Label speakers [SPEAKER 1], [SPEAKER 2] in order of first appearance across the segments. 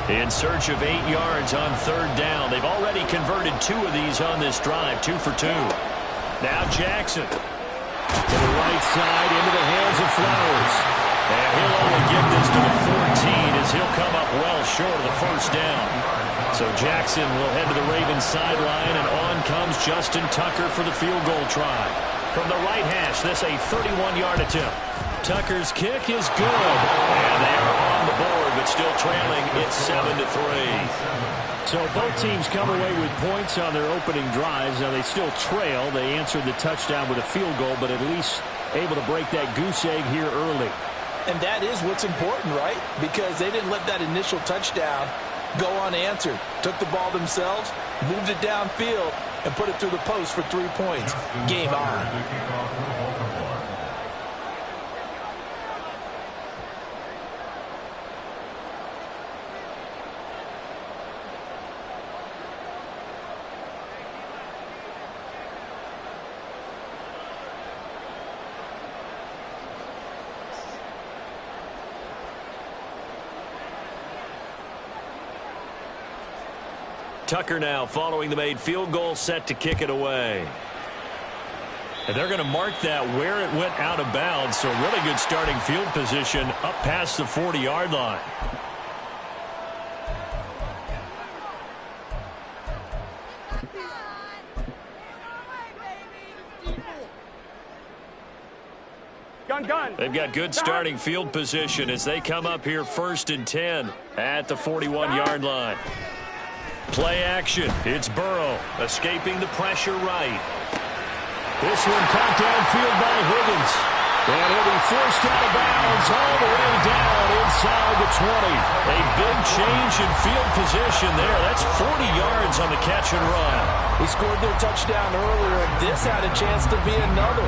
[SPEAKER 1] In search of 8 yards on third down. They've already converted 2 of these on this drive, 2 for 2. Now Jackson to the right side into the hands of Flowers. And he'll only get this to the 14 as he'll come up well short of the first down. So Jackson will head to the Ravens sideline, and on comes Justin Tucker for the field goal try. From the right hash, this a 31-yard attempt. Tucker's kick is good. And they are on the board, but still trailing. It's 7-3. So both teams come away with points on their opening drives. Now they still trail. They answered the touchdown with a field goal, but at least able to break that goose egg here early.
[SPEAKER 2] And that is what's important, right? Because they didn't let that initial touchdown go unanswered. Took the ball themselves, moved it downfield, and put it through the post for 3 points. Game on.
[SPEAKER 1] Tucker now following the made field goal, set to kick it away. And they're going to mark that where it went out of bounds. So really good starting field position up past the 40-yard line. They've got good starting field position as they come up here 1st and 10 at the 41-yard line. Play action. It's Burrow escaping the pressure right. This one caught downfield by Higgins. And he'll be forced out of bounds all the way down inside the 20. A big change in field position there. That's 40 yards on the catch and run.
[SPEAKER 2] He scored their touchdown earlier, and this had a chance to be another.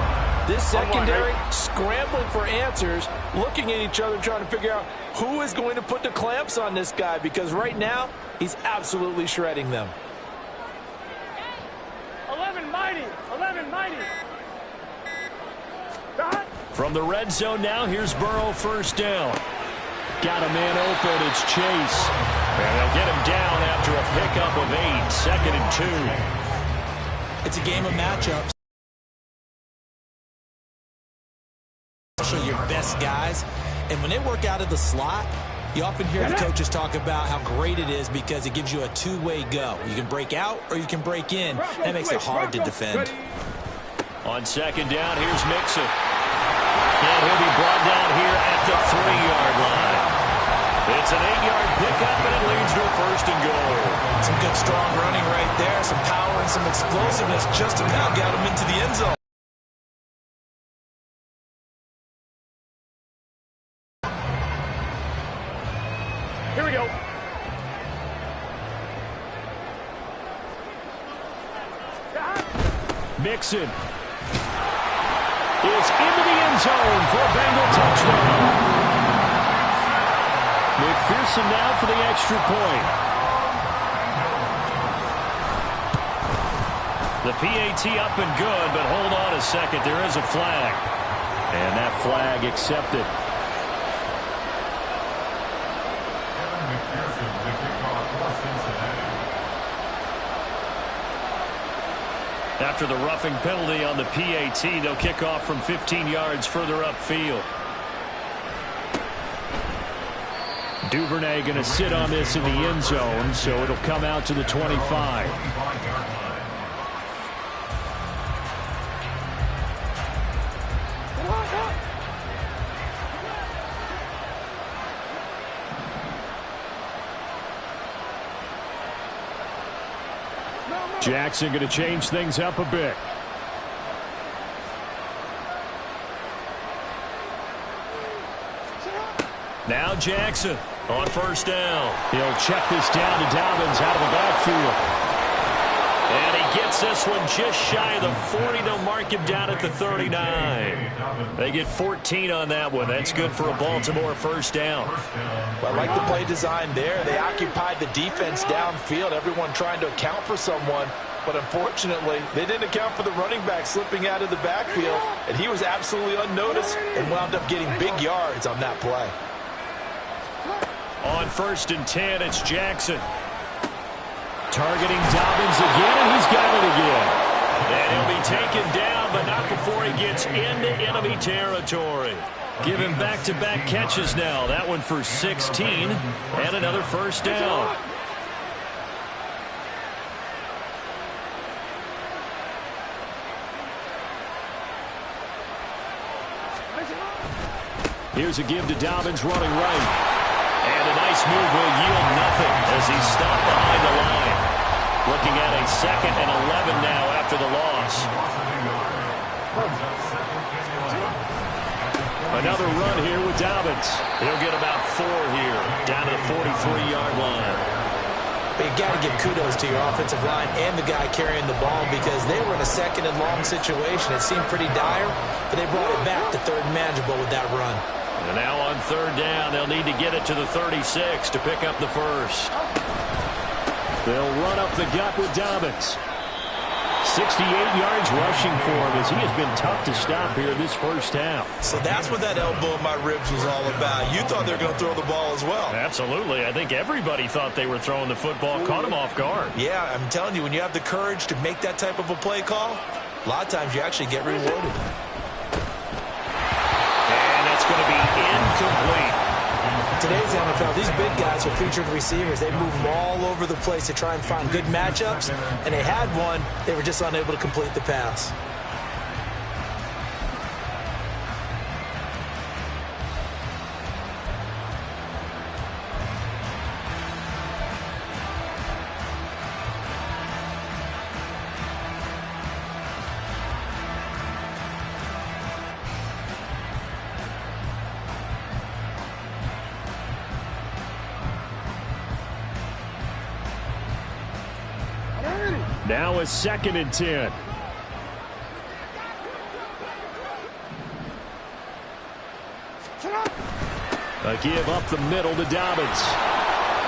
[SPEAKER 2] This secondary scrambling for answers, looking at each other, trying to figure out who is going to put the clamps on this guy, because right now he's absolutely shredding them.
[SPEAKER 3] 11 mighty.
[SPEAKER 1] From the red zone now, here's Burrow, first down. Got a man open, it's Chase. And they'll get him down after a pickup of 8, 2nd and 2.
[SPEAKER 2] It's a game of matchups. Your best guys, and when they work out of the slot, you often hear the coaches talk about how great it is because it gives you a two-way go. You can break out or you can break in. That makes it hard to defend.
[SPEAKER 1] On 2nd down, here's Mixon. And he'll be brought down here at the 3-yard line. It's an 8-yard pickup, and it leads to a 1st and goal.
[SPEAKER 2] Some good strong running right there, some power and some explosiveness just about got him into the end zone.
[SPEAKER 3] Here we go.
[SPEAKER 1] Mixon is into the end zone for a Bengal touchdown. McPherson now for the extra point. The PAT up and good, but hold on a second. There is a flag. And that flag accepted. After the roughing penalty on the PAT, they'll kick off from 15 yards further upfield. Duvernay going to sit on this in the end zone, so it'll come out to the 25. Jackson going to change things up a bit. Now Jackson on 1st down. He'll check this down to Dobbins out of the backfield. And he gets this one just shy of the 40. They'll mark him down at the 39. They get 14 on that one. That's good for a Baltimore 1st down.
[SPEAKER 2] Well, I like the play design there. They occupied the defense downfield, everyone trying to account for someone. But unfortunately, they didn't account for the running back slipping out of the backfield. And he was absolutely unnoticed and wound up getting big yards on that play.
[SPEAKER 1] On 1st and 10, it's Jackson. Targeting Dobbins again, and he's got it again. And he'll be taken down, but not before he gets into enemy territory. Giving back-to-back catches now. That one for 16, and another first down. Here's a give to Dobbins running right. And a nice move will yield nothing as he's stopped behind the line. Looking at a 2nd and 11 now after the loss. Another run here with Dobbins. He'll get about 4 here, down to the 43-yard line.
[SPEAKER 2] But you got to give kudos to your offensive line and the guy carrying the ball because they were in a 2nd and long situation. It seemed pretty dire, but they brought it back to 3rd and manageable with that run.
[SPEAKER 1] And now on 3rd down, they'll need to get it to the 36 to pick up the first. They'll run up the gut with Dobbins. 68 yards rushing for him as he has been tough to stop here this first half.
[SPEAKER 2] So that's what that elbow in my ribs was all about. You thought they were going to throw the ball as well.
[SPEAKER 1] Absolutely. I think everybody thought they were throwing the football, caught him off guard.
[SPEAKER 2] Yeah, I'm telling you, when you have the courage to make that type of a play call, a lot of times you actually get rewarded.
[SPEAKER 1] And that's going to be incomplete.
[SPEAKER 2] Today's NFL, these big guys are featured receivers. They move them all over the place to try and find good matchups, and they had one. They were just unable to complete the pass.
[SPEAKER 1] Now a 2nd and 10. A give up the middle to Dobbins.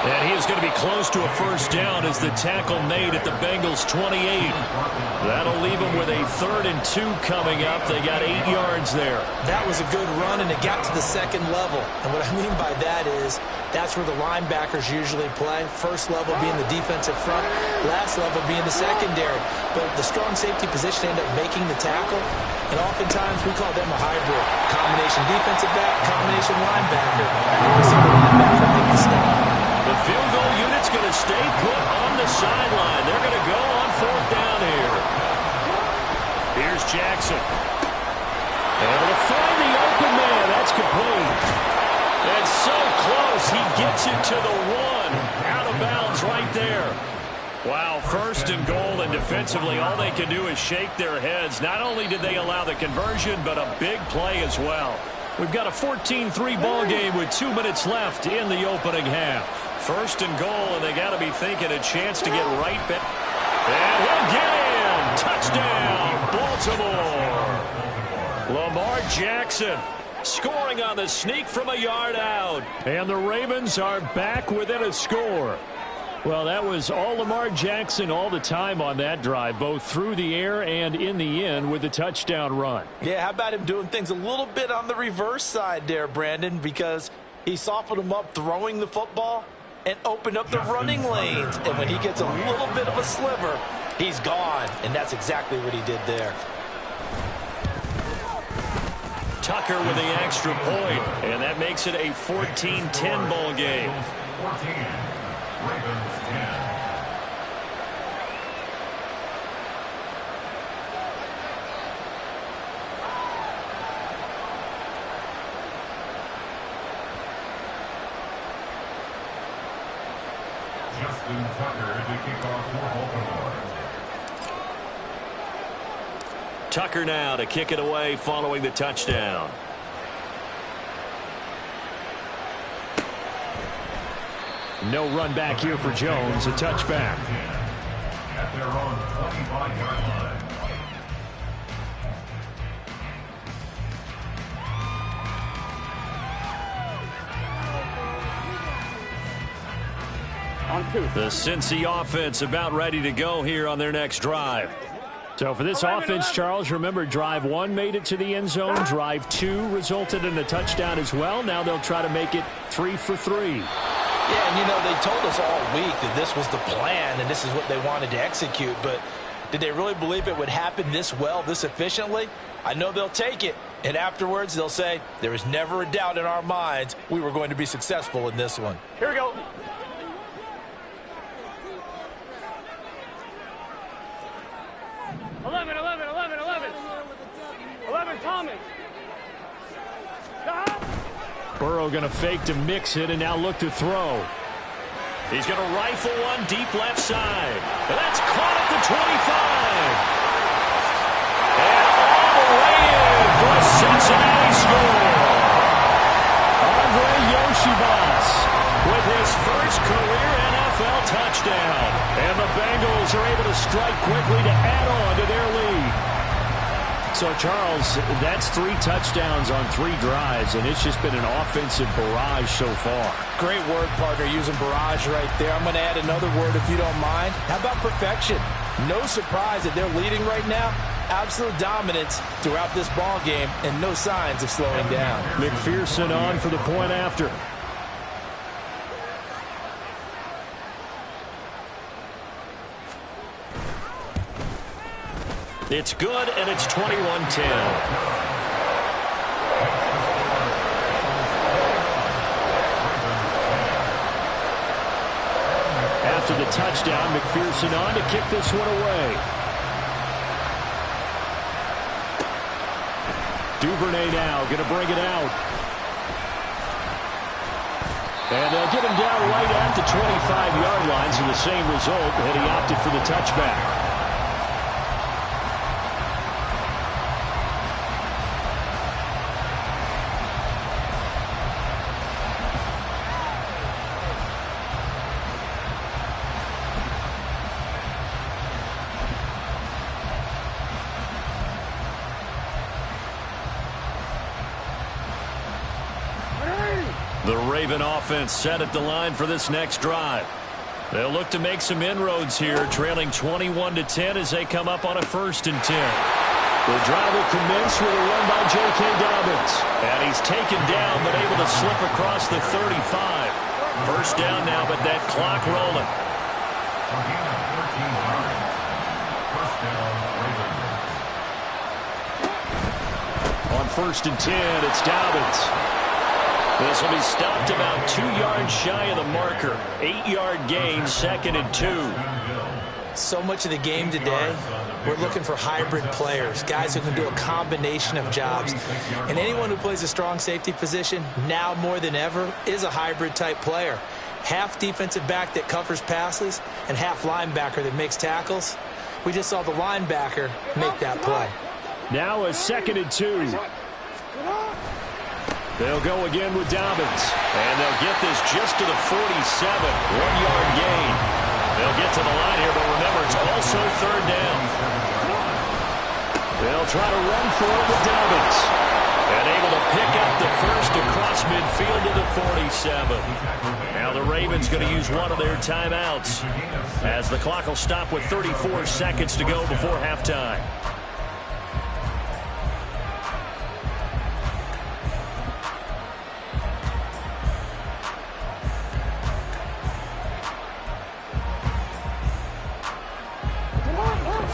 [SPEAKER 1] And he is going to be close to a first down as the tackle made at the Bengals' 28. That'll leave them with a 3rd and 2 coming up. They got 8 yards there.
[SPEAKER 2] That was a good run, and it got to the 2nd level. And what I mean by that is that's where the linebackers usually play. First level being the defensive front, last level being the secondary. But the strong safety position ended up making the tackle, and oftentimes we call them a hybrid. Combination defensive back, combination linebacker. We see the linebacker make the stop.
[SPEAKER 1] The field goal unit's going to stay put on the sideline. They're going to go on 4th down here. Here's Jackson. Able to find the open man. That's complete. And so close. He gets it to the 1. Out of bounds right there. Wow, 1st and goal, and defensively all they can do is shake their heads. Not only did they allow the conversion, but a big play as well. We've got a 14-3 ball game with 2 minutes left in the opening half. 1st and goal, and they got to be thinking a chance to get right back. And he'll get in. Touchdown, Baltimore. Lamar Jackson scoring on the sneak from a yard out. And the Ravens are back within a score. Well, that was all Lamar Jackson all the time on that drive, both through the air and in the end with the touchdown run.
[SPEAKER 2] Yeah, how about him doing things a little bit on the reverse side there, Brandon, because he softened him up throwing the football and opened up the running lanes. And when he gets a little bit of a sliver, he's gone. And that's exactly what he did there.
[SPEAKER 1] Tucker with the extra point, and that makes it a 14-10 ball game.
[SPEAKER 4] 14, Ravens 10. Justin Tucker to kick off for Baltimore.
[SPEAKER 1] Tucker now to kick it away following the touchdown. No run back here for Jones. A touchback.
[SPEAKER 4] At their own 25-yard line.
[SPEAKER 1] The Cincy offense about ready to go here on their next drive. So for this offense, Charles, remember drive 1 made it to the end zone. Drive 2 resulted in a touchdown as well. Now they'll try to make it 3 for 3.
[SPEAKER 2] Yeah, and they told us all week that this was the plan and this is what they wanted to execute, but did they really believe it would happen this well, this efficiently? I know they'll take it, and afterwards they'll say, there was never a doubt in our minds we were going to be successful in this one.
[SPEAKER 3] Here we go. Eleven, Thomas.
[SPEAKER 1] Burrow going to fake to mix it and now look to throw. He's going to rifle one deep left side. And that's caught at the 25. And all the way in for a Cincinnati score. Andre Yoshibas with his first career NFL touchdown. And the Bengals are able to strike quickly to add on to their lead. So, Charles, that's 3 touchdowns on 3 drives, and it's just been an offensive barrage so far.
[SPEAKER 2] Great word, partner, using barrage right there. I'm going to add another word if you don't mind. How about perfection? No surprise that they're leading right now. Absolute dominance throughout this ball game, and no signs of slowing down.
[SPEAKER 1] McPherson on for the point after. It's good, and it's 21-10. After the touchdown, McPherson on to kick this one away. Duvernay now going to bring it out. And they'll get him down right at the 25-yard line, so the same result, and he opted for the touchback. The Raven offense set at the line for this next drive. They'll look to make some inroads here, trailing 21-10 as they come up on a 1st and 10. The drive will commence with a run by J.K. Dobbins. And he's taken down but able to slip across the 35. First down now, but that clock rolling. On 1st and 10, it's Dobbins. This will be stopped about 2 yards shy of the marker. 8-yard gain, 2nd and 2.
[SPEAKER 2] So much of the game today, we're looking for hybrid players, guys who can do a combination of jobs. And anyone who plays a strong safety position, now more than ever, is a hybrid-type player. Half defensive back that covers passes and half linebacker that makes tackles. We just saw the linebacker make that play.
[SPEAKER 1] Now a 2nd and 2. They'll go again with Dobbins. And they'll get this just to the 47. 1-yard gain. They'll get to the line here, but remember, it's also 3rd down. They'll try to run for it with Dobbins. And able to pick up the first across midfield to the 47. Now the Ravens going to use one of their timeouts as the clock will stop with 34 seconds to go before halftime.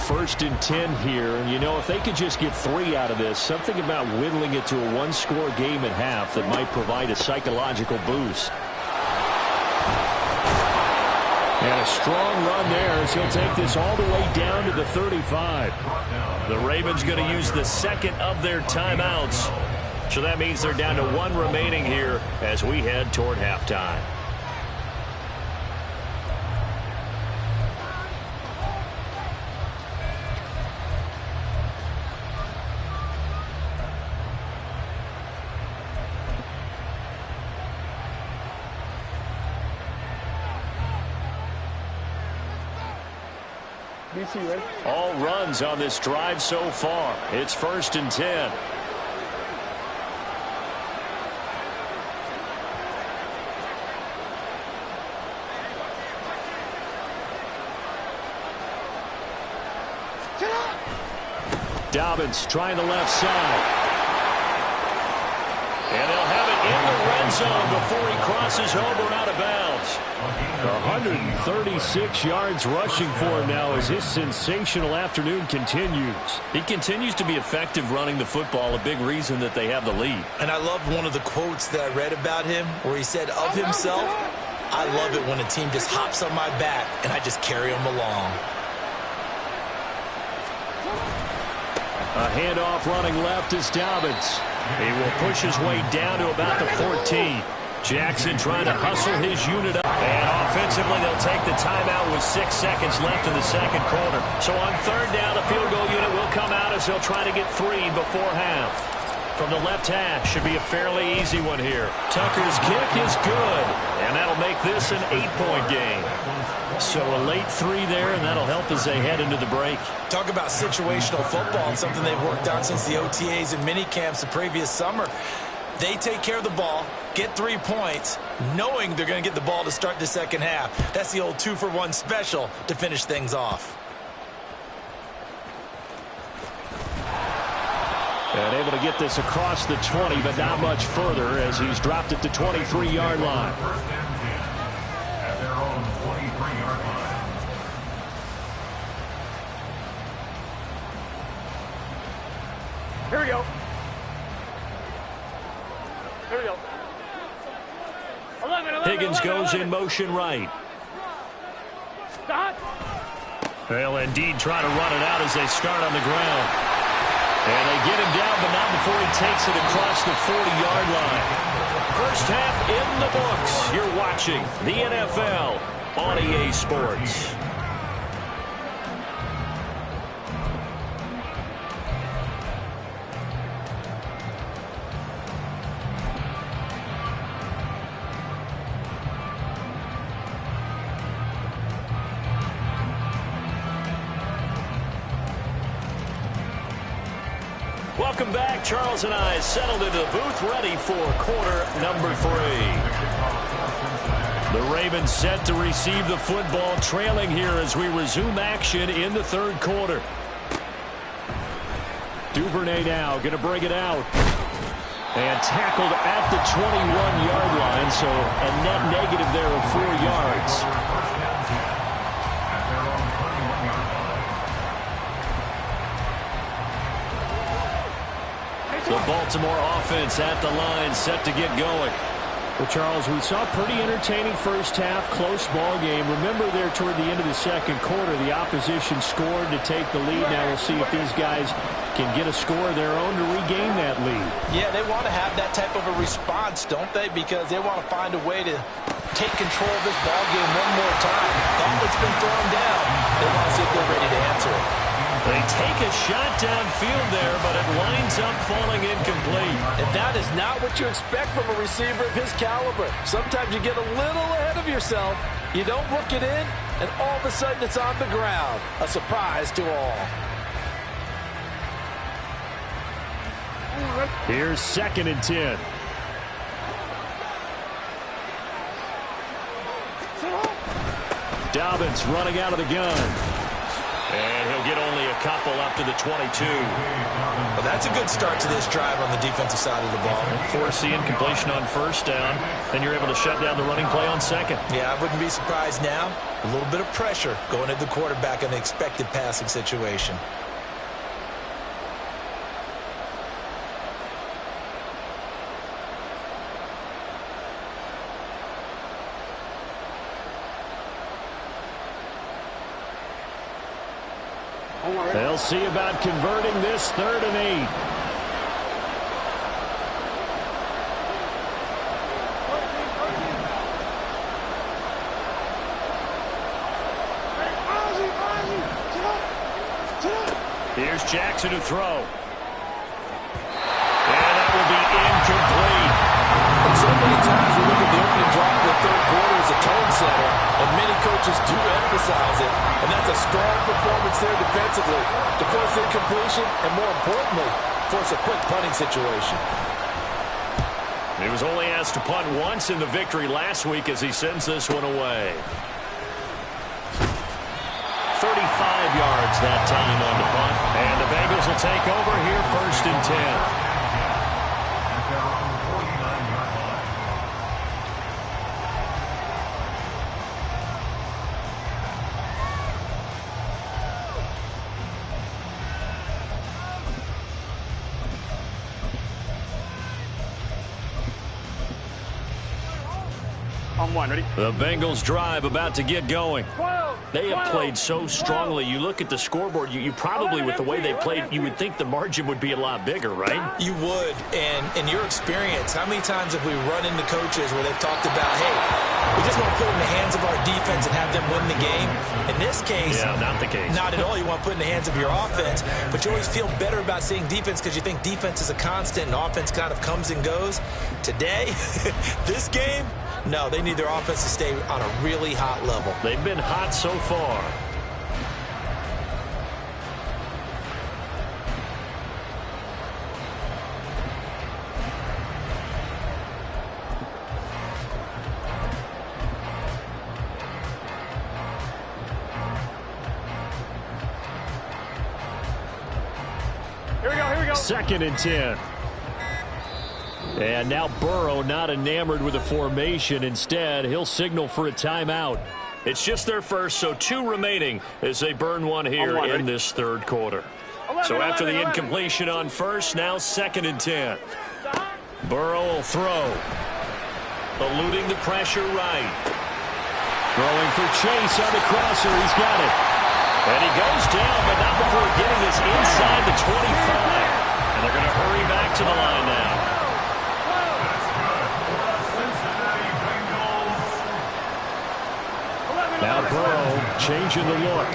[SPEAKER 1] First and 10 here, and if they could just get 3 out of this, something about whittling it to a 1-score game at half that might provide a psychological boost. And a strong run there as he'll take this all the way down to the 35. The Ravens going to use the 2nd of their timeouts, so that means they're down to 1 remaining here as we head toward halftime. All runs on this drive so far. It's 1st and 10. Dobbins trying the left side. And they'll have it in the red zone before he crosses over and out of bounds.
[SPEAKER 5] 136 yards rushing for him now as his sensational afternoon continues.
[SPEAKER 1] He continues to be effective running the football, a big reason that they have the lead.
[SPEAKER 2] And I love one of the quotes that I read about him where he said of himself, "I love it when a team just hops on my back and I just carry them along."
[SPEAKER 5] A handoff running left is Dobbins.
[SPEAKER 1] He will push his way down to about the 14. Jackson trying to hustle his unit up. And offensively, they'll take the timeout with 6 seconds left in the second quarter. So on third down, the field goal unit will come out as they'll try to get 3 before half. From the left hash, should be a fairly easy one here. Tucker's kick is good, and that'll make this an 8-point game. So a late 3 there, and that'll help as they head into the break.
[SPEAKER 2] Talk about situational football, and something they've worked on since the OTAs and mini camps the previous summer. They take care of the ball, get 3 points, knowing they're going to get the ball to start the second half. That's the old 2-for-1 special to finish things off.
[SPEAKER 5] And able to get this across the 20, but not much further as he's dropped it to 23-yard line.
[SPEAKER 4] At their own 23-yard line.
[SPEAKER 3] Here we go. Here we go. 11,
[SPEAKER 1] Higgins
[SPEAKER 3] 11,
[SPEAKER 1] goes
[SPEAKER 3] 11.
[SPEAKER 1] in motion right.
[SPEAKER 3] Stop.
[SPEAKER 1] They'll indeed try to run it out as they start on the ground. And they get him down, but not before he takes it across the 40-yard line. First half in the books. You're watching the NFL on EA Sports. Welcome back. Charles and I settled into the booth, ready for quarter number 3. The Ravens set to receive the football, trailing here as we resume action in the third quarter.
[SPEAKER 5] Duvernay now going to bring it out. And tackled at the 21-yard line, so a net negative there of 4 yards.
[SPEAKER 1] The Baltimore offense at the line, set to get going.
[SPEAKER 5] Well, Charles, we saw a pretty entertaining first half, close ball game. Remember there toward the end of the second quarter, the opposition scored to take the lead. Now we'll see if these guys can get a score of their own to regain that lead.
[SPEAKER 2] Yeah, they want to have that type of a response, don't they? Because they want to find a way to take control of this ball game one more time. Gauntlet's been thrown down. They want to see if they're ready to answer it.
[SPEAKER 1] They take a shot downfield there, but it winds up falling incomplete.
[SPEAKER 2] And that is not what you expect from a receiver of his caliber. Sometimes you get a little ahead of yourself. You don't look it in, and all of a sudden it's on the ground. A surprise to all.
[SPEAKER 5] Here's 2nd and 10. Dobbins running out of the gun.
[SPEAKER 1] And he'll get only a couple up to the 22.
[SPEAKER 2] Well, that's a good start to this drive on the defensive side of the ball.
[SPEAKER 1] Force the incompletion on first down. Then you're able to shut down the running play on second.
[SPEAKER 2] Yeah, I wouldn't be surprised now. A little bit of pressure going at the quarterback in the expected passing situation.
[SPEAKER 5] They'll see about converting this 3rd and 8.
[SPEAKER 1] Here's Jackson to throw. And that will be incomplete.
[SPEAKER 2] And so many times we look at the opening drive of the third quarter as a tone setter, and many coaches do emphasize it. And that's a strong performance there defensively to force incompletion and, more importantly, force a quick punting situation.
[SPEAKER 1] He was only asked to punt once in the victory last week as he sends this one away. 35 yards that time on the punt. And the Bengals will take over here 1st and 10.
[SPEAKER 3] On one, ready?
[SPEAKER 1] The Bengals drive about to get going.
[SPEAKER 3] 12.
[SPEAKER 1] They have played so strongly. You look at the scoreboard, you probably, with the way they played, you would think the margin would be a lot bigger, right?
[SPEAKER 2] You would. And in your experience, how many times have we run into coaches where they've talked about, hey, we just want to put it in the hands of our defense and have them win the game? In this case,
[SPEAKER 1] yeah, not the case.
[SPEAKER 2] Not at all. You want to put it in the hands of your offense, but you always feel better about seeing defense because you think defense is a constant and offense kind of comes and goes. Today, this game, no, they need their offense to stay on a really hot level.
[SPEAKER 1] They've been hot so far.
[SPEAKER 3] Here we go, here we go.
[SPEAKER 5] 2nd and 10. And now Burrow not enamored with the formation. Instead, he'll signal for a timeout.
[SPEAKER 1] It's just their first, so 2 remaining as they burn one here in this third quarter. So after the incompletion on first, now 2nd and 10. Burrow will throw. Eluding the pressure right.
[SPEAKER 5] Throwing for Chase on the crosser. He's got it.
[SPEAKER 1] And he goes down, but not before getting this inside the 25. And they're going to hurry back to the line now.
[SPEAKER 5] Now Burrow changing the look.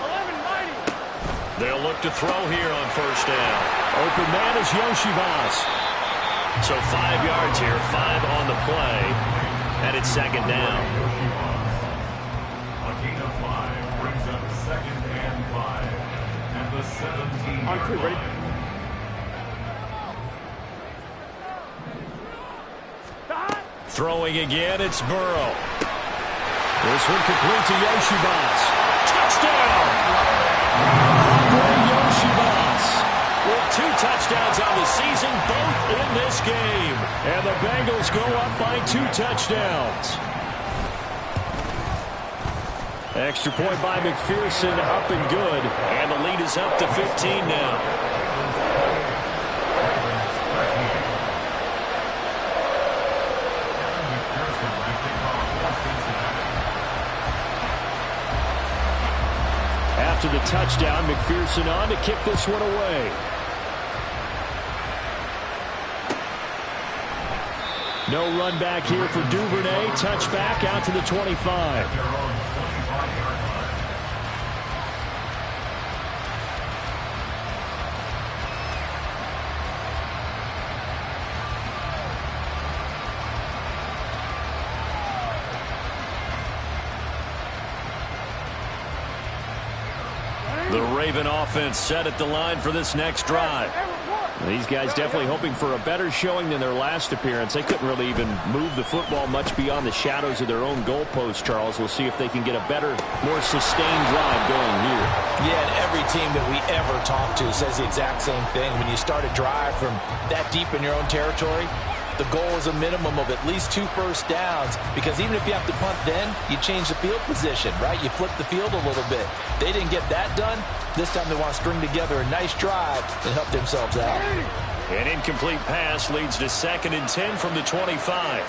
[SPEAKER 3] 11-90.
[SPEAKER 1] They'll look to throw here on first down.
[SPEAKER 5] Open man is Yoshibas.
[SPEAKER 1] So 5 yards here, 5 on the play. And it's 2nd down.
[SPEAKER 4] A gain of 5 brings up 2nd and 5. And the 17.
[SPEAKER 3] On 2, ready?
[SPEAKER 1] Throwing again, it's Burrow.
[SPEAKER 5] This one complete to Yoshibas.
[SPEAKER 1] Touchdown!
[SPEAKER 5] Yoshibas.
[SPEAKER 1] With 2 touchdowns on the season, both in this game.
[SPEAKER 5] And the Bengals go up by 2 touchdowns. Extra point by McPherson, up and good.
[SPEAKER 1] And the lead is up to 15 now.
[SPEAKER 5] After the touchdown, McPherson on to kick this one away. No run back here for Duvernay. Touchback out to the 25.
[SPEAKER 1] The Raven offense set at the line for this next drive.
[SPEAKER 5] These guys definitely hoping for a better showing than their last appearance. They couldn't really even move the football much beyond the shadows of their own goalpost, Charles. We'll see if they can get a better, more sustained drive going here.
[SPEAKER 2] Yeah, and every team that we ever talk to says the exact same thing. When you start a drive from that deep in your own territory, the goal is a minimum of at least 2 first downs, because even if you have to punt then, you change the field position, right? You flip the field a little bit. They didn't get that done. This time they want to string together a nice drive and help themselves out.
[SPEAKER 1] An incomplete pass leads to 2nd and 10 from the 25.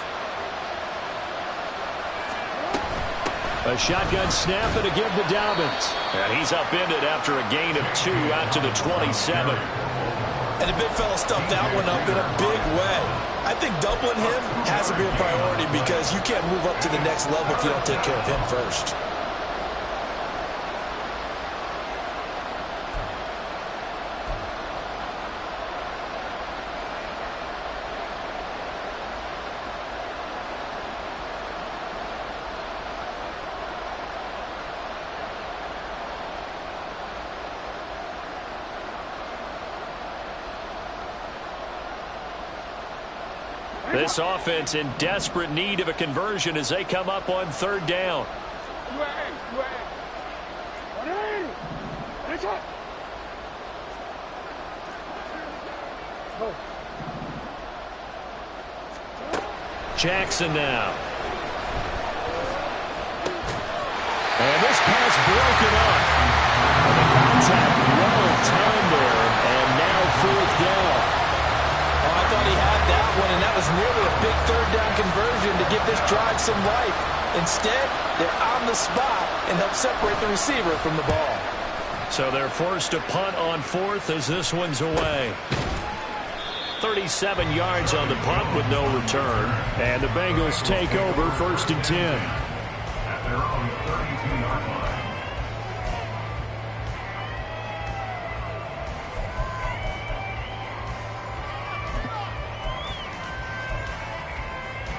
[SPEAKER 5] A shotgun snap and a give to Dobbins.
[SPEAKER 1] And he's upended after a gain of 2 out to the 27.
[SPEAKER 2] And the big fella stuffed that one up in a big way. I think doubling him has to be a priority, because you can't move up to the next level if you don't take care of him first.
[SPEAKER 1] This offense in desperate need of a conversion as they come up on 3rd down. Jackson now.
[SPEAKER 5] And this pass broken up. And the contact well timed there. And now 4th down.
[SPEAKER 2] Oh, I thought he had that one, and that was was nearly a big third down conversion to give this drive some life. Instead, they're on the spot and help separate the receiver from the ball.
[SPEAKER 1] So they're forced to punt on fourth as this one's away. 37 yards on the punt with no return. And the Bengals take over 1st and 10.
[SPEAKER 4] At their own 32-yard line.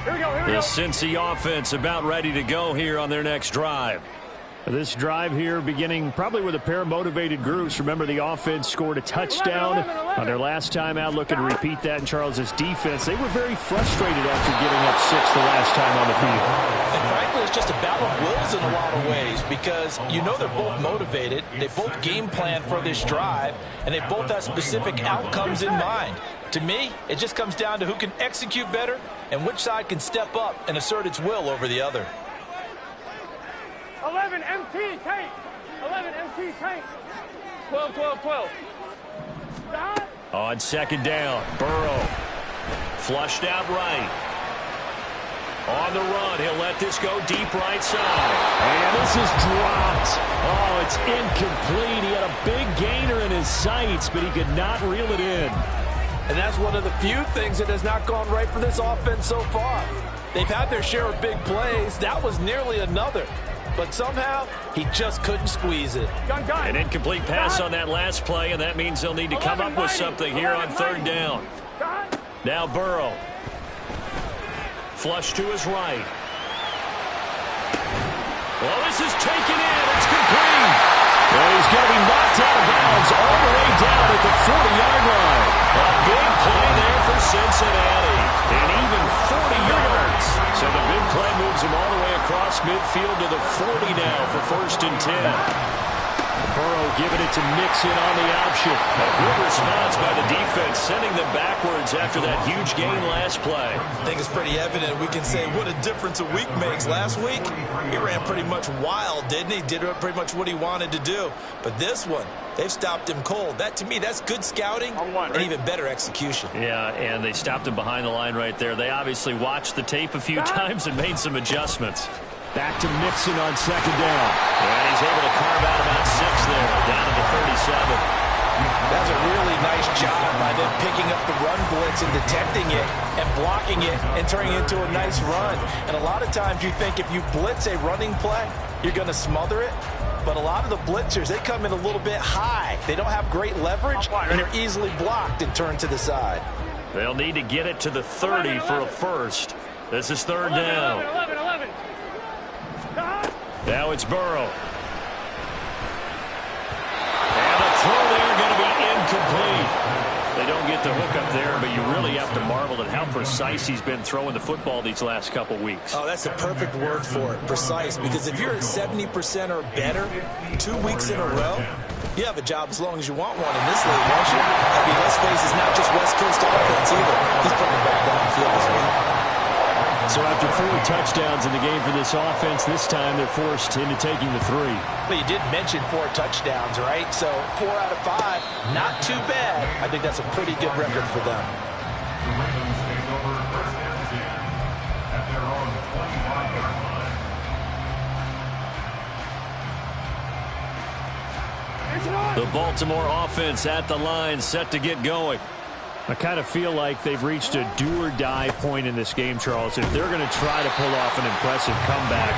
[SPEAKER 3] Here we go, here we
[SPEAKER 1] The
[SPEAKER 3] go.
[SPEAKER 1] Cincy offense about ready to go here on their next drive.
[SPEAKER 5] This drive here beginning probably with a pair of motivated groups. Remember, the offense scored a touchdown
[SPEAKER 3] 11.
[SPEAKER 5] on their last time out. Looking to repeat that in Charles's defense. They were very frustrated after giving up 6 the last time on the field.
[SPEAKER 2] And frankly, it's just a battle of wills in a lot of ways because you know they're both motivated. They both game plan for this drive, and they both have specific outcomes in mind. To me, it just comes down to who can execute better and which side can step up and assert its will over the other.
[SPEAKER 3] 11 MT tank. 11 MT tank. 12, 12, 12. Down.
[SPEAKER 1] On 2nd down, Burrow. Flushed out right. On the run, he'll let this go deep right side.
[SPEAKER 5] And this is dropped. Oh, it's incomplete. He had a big gainer in his sights, but he could not reel it in.
[SPEAKER 2] And that's one of the few things that has not gone right for this offense so far. They've had their share of big plays. That was nearly another. But somehow, he just couldn't squeeze it.
[SPEAKER 1] An incomplete pass on that last play, and that means they'll need to come up with something here on 3rd down. Now Burrow. Flush to his right. Well, this is taken in. It's complete.
[SPEAKER 5] Well, he's going to be knocked out of bounds all the way down at the 40-yard line.
[SPEAKER 1] A big play there for Cincinnati. And even 40 yards. So the big play moves him all the way across midfield to the 40 now for 1st and 10.
[SPEAKER 5] Burrow giving it to Mixon on the option.
[SPEAKER 1] A good response by the defense, sending them backwards after that huge gain last play.
[SPEAKER 2] I think it's pretty evident we can say what a difference a week makes. Last week, he ran pretty much wild, didn't he? Did pretty much what he wanted to do. But this one, they've stopped him cold. That, to me, that's good scouting and even better execution.
[SPEAKER 1] Yeah, and they stopped him behind the line right there. They obviously watched the tape a few times and made some adjustments.
[SPEAKER 5] Back to Mixon on 2nd down.
[SPEAKER 1] And he's able to carve out about 6 there, down to the 37.
[SPEAKER 2] That's a really nice job by them picking up the run blitz and detecting it and blocking it and turning it into a nice run. And a lot of times you think if you blitz a running play, you're going to smother it. But a lot of the blitzers, they come in a little bit high. They don't have great leverage, and they're easily blocked and turned to the side.
[SPEAKER 1] They'll need to get it to the 30 for a first. This is 3rd down.
[SPEAKER 3] 11.
[SPEAKER 1] Now it's Burrow. And the throw there going to be incomplete. They don't get the hook up there, but you really have to marvel at how precise he's been throwing the football these last couple weeks.
[SPEAKER 2] Oh, that's the perfect word for it, precise, because if you're at 70% or better 2 weeks in a row, you have a job as long as you want one in this league, don't you? I mean, let's face it, it's not just West Coast offense either. He's putting it back downfield as well.
[SPEAKER 5] So after 4 touchdowns in the game for this offense, this time they're forced into taking the 3.
[SPEAKER 2] Well, you did mention 4 touchdowns, right? So 4 out of 5, not too bad. I think that's a pretty good record for them.
[SPEAKER 4] The Ravens take over 1st and 10 at their own 25-yard line.
[SPEAKER 1] The Baltimore offense at the line, set to get going.
[SPEAKER 5] I kind of feel like they've reached a do-or-die point in this game, Charles. If they're going to try to pull off an impressive comeback,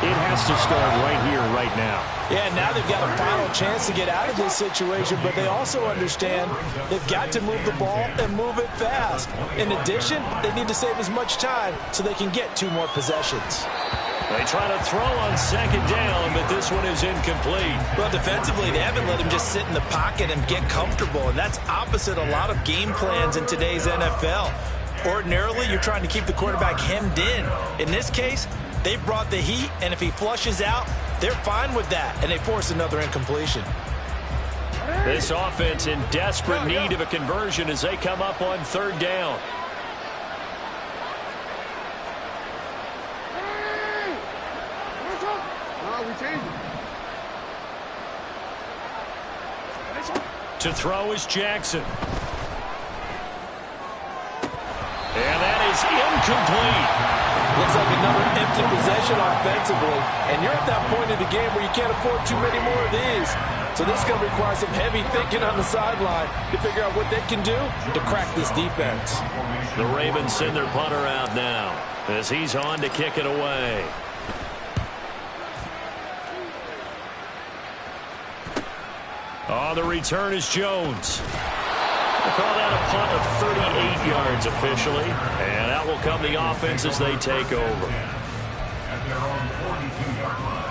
[SPEAKER 5] it has to start right here, right now.
[SPEAKER 2] Yeah, now they've got a final chance to get out of this situation, but they also understand they've got to move the ball and move it fast. In addition, they need to save as much time so they can get 2 more possessions.
[SPEAKER 1] They try to throw on 2nd down, but this one is incomplete.
[SPEAKER 2] Well, defensively, they haven't let him just sit in the pocket and get comfortable, and that's opposite a lot of game plans in today's NFL. Ordinarily, you're trying to keep the quarterback hemmed in. In this case, they brought the heat, and if he flushes out, they're fine with that, and they force another incompletion.
[SPEAKER 1] This offense in desperate need of a conversion as they come up on 3rd down. To throw is Jackson. And that is is incomplete.
[SPEAKER 2] Looks like another empty possession offensively, and you're at that point in the game where you can't afford too many more of these. So this is going to require some heavy thinking on the sideline to figure out what they can do to crack this defense.
[SPEAKER 1] The Ravens send their punter out now as he's on to kick it away. On the return is Jones. We'll call that a punt of 38 yards officially. And out will come the offense as they take over.
[SPEAKER 4] At their own 42-yard line.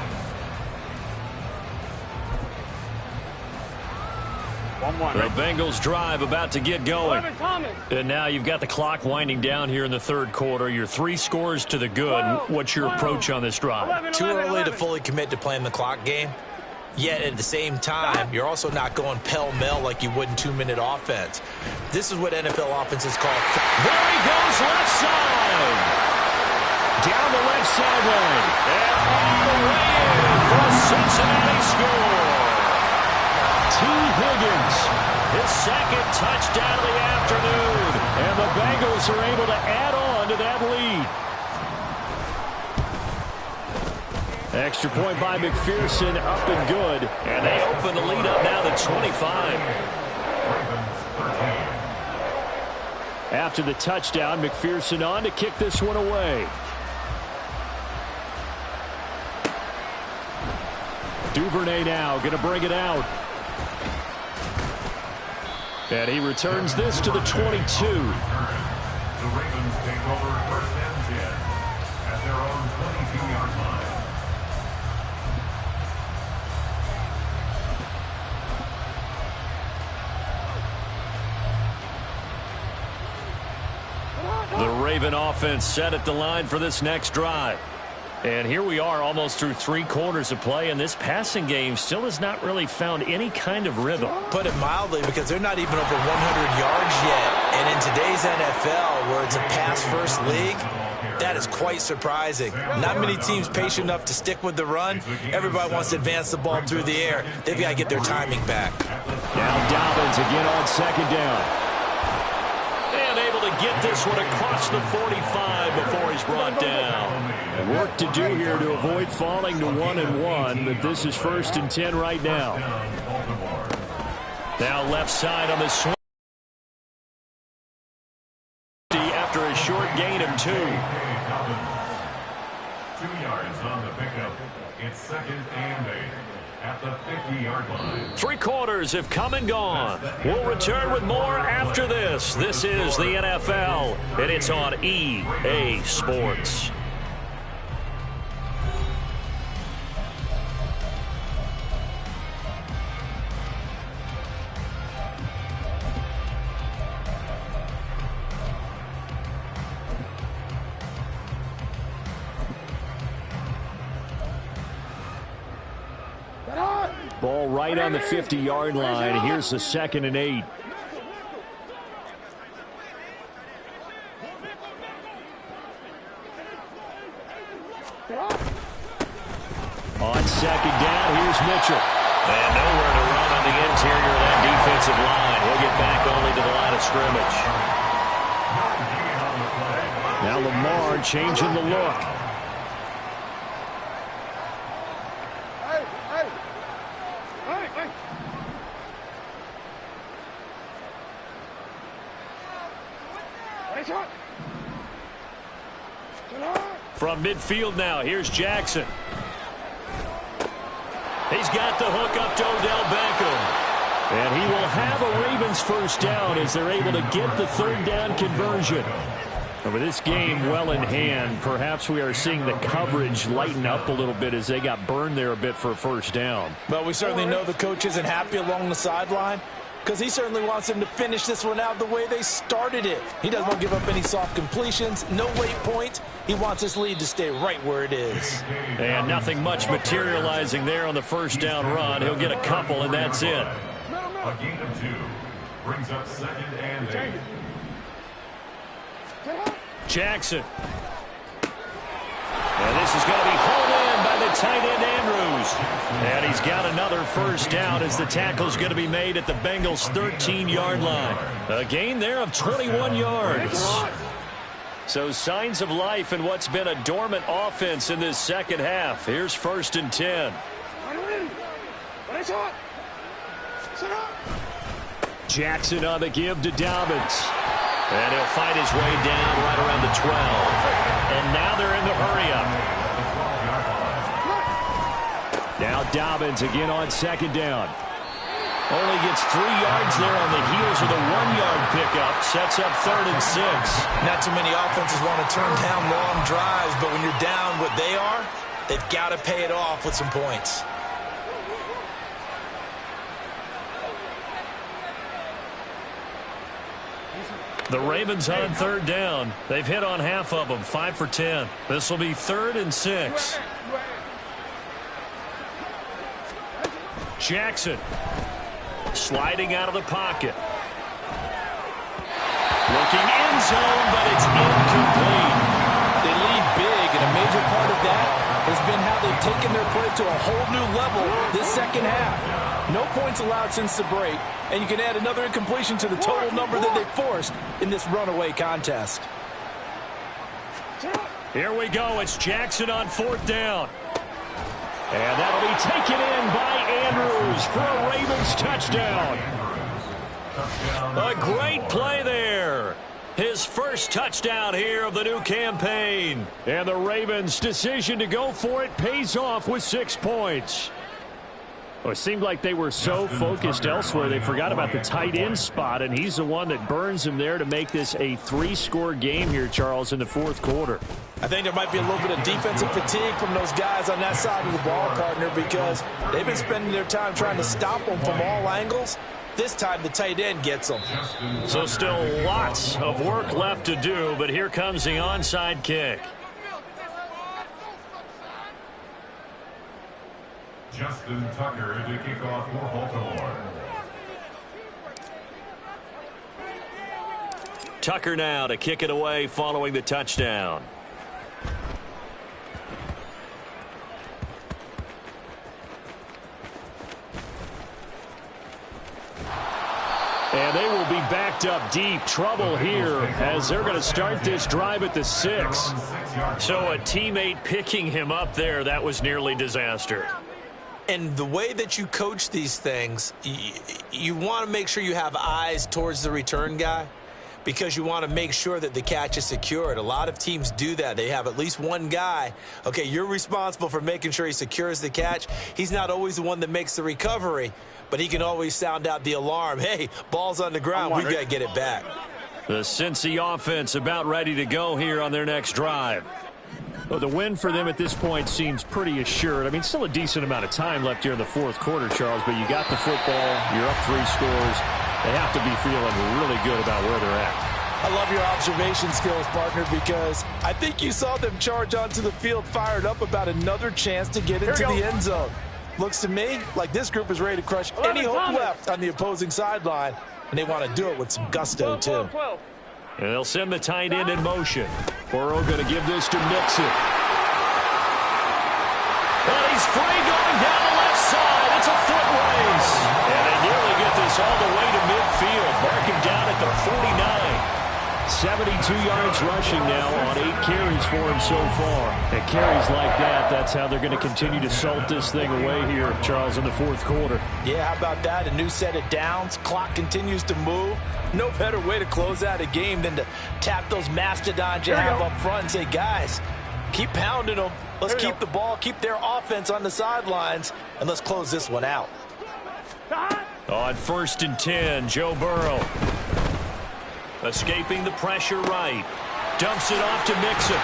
[SPEAKER 3] 1-1.
[SPEAKER 1] The Bengals drive about to get going.
[SPEAKER 3] 11 Thomas.
[SPEAKER 1] And now you've got the clock winding down here in the third quarter. You're 3 scores to the good. What's your approach on this drive?
[SPEAKER 3] 11,
[SPEAKER 2] Too early
[SPEAKER 3] 11.
[SPEAKER 2] to fully commit to playing the clock game. Yet at the same time, you're also not going pell-mell like you would in 2-minute offense. This is what NFL offenses call.
[SPEAKER 1] There he goes, left side. Down the left sideline. And all the way in for a Cincinnati score. T. Higgins, his second touchdown of the afternoon. And the Bengals are able to add on to that lead. Extra point by McPherson, up and good. And they open the lead up now to 25. After the touchdown, McPherson on to kick this one away. Duvernay now going to bring it out. And he returns this to the 22.
[SPEAKER 4] The Ravens take over first and 10 at their own 22-yard line.
[SPEAKER 1] The Raven offense set at the line for this next drive. And here we are almost through 3 quarters of play, and this passing game still has not really found any kind of rhythm.
[SPEAKER 2] Put it mildly, because they're not even over 100 yards yet. And in today's NFL, where it's a pass-first league, that is quite surprising. Not many teams patient enough to stick with the run. Everybody wants to advance the ball through the air. They've got to get their timing back.
[SPEAKER 1] Now Dobbins again on second down. And able to get this one across the 45 before he's brought down. Work to do here to avoid falling to 1-1, but this is 1st and 10 right now. Now left side on the swing. After a short gain of 2.
[SPEAKER 4] 2 yards on the pickup. It's 2nd and 8 at the 50-yard line.
[SPEAKER 1] 3 quarters have come and gone. We'll return with more after this. This is the NFL, and it's on EA Sports. Ball right on the 50-yard line. Here's the 2nd and 8. On second down, here's Mitchell. And nowhere to run on the interior of that defensive line. He'll get back only to the line of scrimmage. Now Lamar changing the look. From midfield now, here's Jackson. He's got the hook up to Odell Beckham. And he will have a Ravens first down as they're able to get the 3rd down conversion. And with this game well in hand, perhaps we are seeing the coverage lighten up a little bit as they got burned there a bit for a first down.
[SPEAKER 2] But we certainly know the coach isn't happy along the sideline, because he certainly wants them to finish this one out the way they started it. He doesn't want to give up any soft completions, no late points. He wants his lead to stay right where it is.
[SPEAKER 1] And nothing much materializing there on the first down run. He'll get a couple, and that's it.
[SPEAKER 4] A gain of 2 brings up 2nd and 8.
[SPEAKER 1] Jackson. And this is going to be pulled in by the tight end Andrews. And he's got another first down as the tackle's going to be made at the Bengals' 13-yard line. A gain there of 21 yards. So signs of life in what's been a dormant offense in this second half. Here's 1st and 10. Jackson on the give to Dobbins. And he'll fight his way down right around the 12. And now they're in the hurry-up. Now Dobbins again on 2nd down. Only gets 3 yards there on the heels of the 1-yard pickup. Sets up 3rd and 6.
[SPEAKER 2] Not too many offenses want to turn down long drives, but when you're down what they are, they've got to pay it off with some points.
[SPEAKER 1] The Ravens on 3rd down. They've hit on half of them, 5 for 10. This will be 3rd and 6. Jackson sliding out of the pocket. Looking end zone, but it's incomplete.
[SPEAKER 2] They lead big, and a major part of that has been how they've taken their play to a whole new level this second half. No points allowed since the break, and you can add another incompletion to the total number that they forced in this runaway contest.
[SPEAKER 1] Here we go. It's Jackson on 4th down. And that'll be taken in by Andrews for a Ravens touchdown. A great play there. His first touchdown here of the new campaign. And the Ravens' decision to go for it pays off with 6 points. Well, it seemed like they were so focused elsewhere they forgot about the tight end spot, and he's the one that burns him there to make this a 3-score game here, Charles, in the 4th quarter.
[SPEAKER 2] I think there might be a little bit of defensive fatigue from those guys on that side of the ball, partner, because they've been spending their time trying to stop them from all angles. This time the tight end gets them.
[SPEAKER 1] So still lots of work left to do, but here comes the onside kick.
[SPEAKER 4] Justin Tucker to kick off for Baltimore.
[SPEAKER 1] Tucker now to kick it away following the touchdown. And they will be backed up deep. Trouble here as they're going to start this drive at the 6. So a teammate picking him up there, that was nearly disaster.
[SPEAKER 2] And the way that you coach these things, you want to make sure you have eyes towards the return guy because you want to make sure that the catch is secured. A lot of teams do that. They have at least one guy. Okay, you're responsible for making sure he secures the catch. He's not always the one that makes the recovery, but he can always sound out the alarm. Hey, ball's on the ground. We've got to get it back.
[SPEAKER 1] The Cincy offense about ready to go here on their next drive. Well, the win for them at this point seems pretty assured. I mean, still a decent amount of time left here in the 4th quarter, Charles, but you got the football. You're up 3 scores. They have to be feeling really good about where they're at.
[SPEAKER 2] I love your observation skills, partner, because I think you saw them charge onto the field fired up about another chance to get into the end zone. Looks to me like this group is ready to crush any hope left on the opposing sideline, and they want to do it with some gusto, too.
[SPEAKER 1] And they'll send the tight end in motion. Burrow going to give this to Mixon. And he's free going down the left side. It's a foot race. And they nearly get this all the way to midfield. Mark him down at the 49. 72 yards rushing now on 8 carries for him so far. And carries like that, that's how they're going to continue to salt this thing away here, Charles, in the 4th quarter.
[SPEAKER 2] Yeah, how about that? A new set of downs. Clock continues to move. No better way to close out a game than to tap those mastodons you have up front and say, guys, keep pounding them. Let's keep the ball, keep their offense on the sidelines, and let's close this one out.
[SPEAKER 1] On 1st and 10, Joe Burrow. Escaping the pressure right. Dumps it off to Mixon.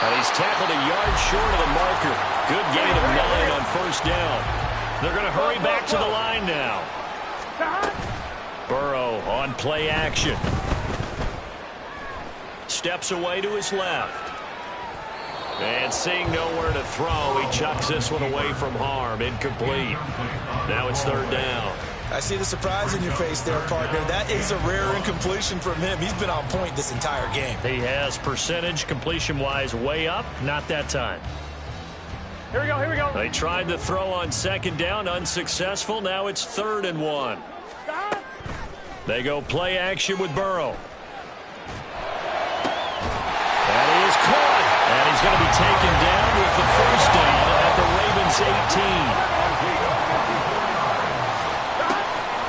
[SPEAKER 1] And he's tackled a yard short of the marker. Good gain of 9 on 1st down. They're going to hurry back to the line now. Burrow on play action. Steps away to his left. And seeing nowhere to throw, he chucks this one away from harm. Incomplete. Now it's 3rd down.
[SPEAKER 2] I see the surprise in your face there, partner. That is a rare incompletion from him. He's been on point this entire game.
[SPEAKER 1] He has percentage completion-wise way up. Not that time.
[SPEAKER 3] Here we go, here we go.
[SPEAKER 1] They tried to throw on 2nd down, unsuccessful. Now it's 3rd and 1. They go play action with Burrow. taken down with the first down at the Ravens 18.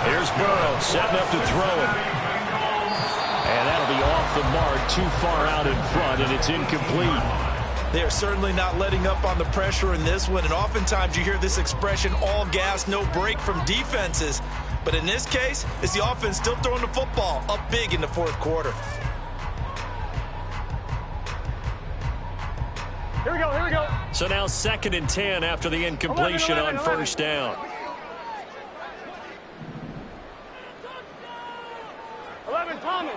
[SPEAKER 1] Here's Burrow setting up to throw it. And that'll be off the mark, too far out in front, and it's incomplete.
[SPEAKER 2] They are certainly not letting up on the pressure in this one, and oftentimes you hear this expression, all gas, no break from defenses. But in this case, it's the offense still throwing the football up big in the fourth quarter.
[SPEAKER 3] Here we go, here we go.
[SPEAKER 1] So now 2nd and 10 after the incompletion
[SPEAKER 3] 11,
[SPEAKER 1] on first down.
[SPEAKER 3] 11, Thomas.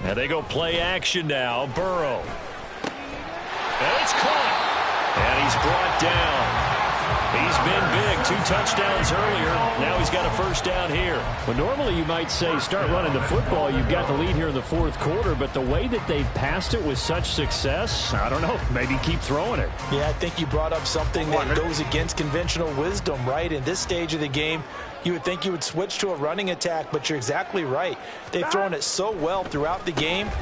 [SPEAKER 1] And they go play action now. Burrow. And it's caught. And he's brought down. He's been big. 2 touchdowns earlier. Now he's got a first down here.
[SPEAKER 5] Well, normally you might say start running the football. You've got the lead here in the fourth quarter. But the way that they passed it with such success, I don't know, maybe keep throwing it.
[SPEAKER 2] Yeah, I think you brought up something that goes against conventional wisdom, right? In this stage of the game, you would think you would switch to a running attack, but you're exactly right. They've thrown it so well throughout the game.
[SPEAKER 1] And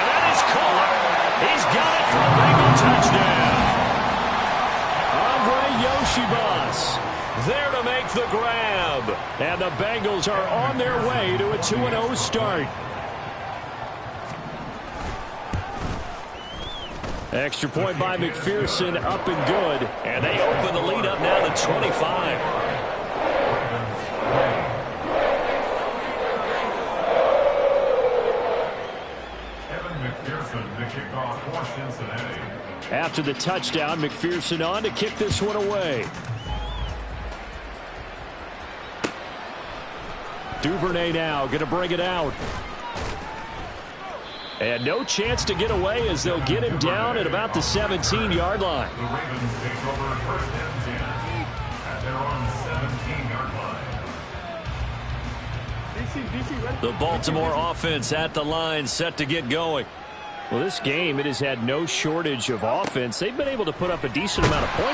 [SPEAKER 1] that is caught. He's got it for a Bengal touchdown. Yoshibas there to make the grab. And the Bengals are on their way to a 2-0 start.
[SPEAKER 5] Extra point by McPherson, up and good.
[SPEAKER 1] And they open the lead up now to 25.
[SPEAKER 5] After the touchdown, McPherson on to kick this one away. Duvernay now going to bring it out. And no chance to get away as they'll get him down at about the 17-yard line.
[SPEAKER 4] The Ravens take over 1st and 10 at their own 17-yard line.
[SPEAKER 1] The Baltimore offense at the line, set to get going.
[SPEAKER 5] Well, this game, it has had no shortage of offense. They've been able to put up a decent amount of points.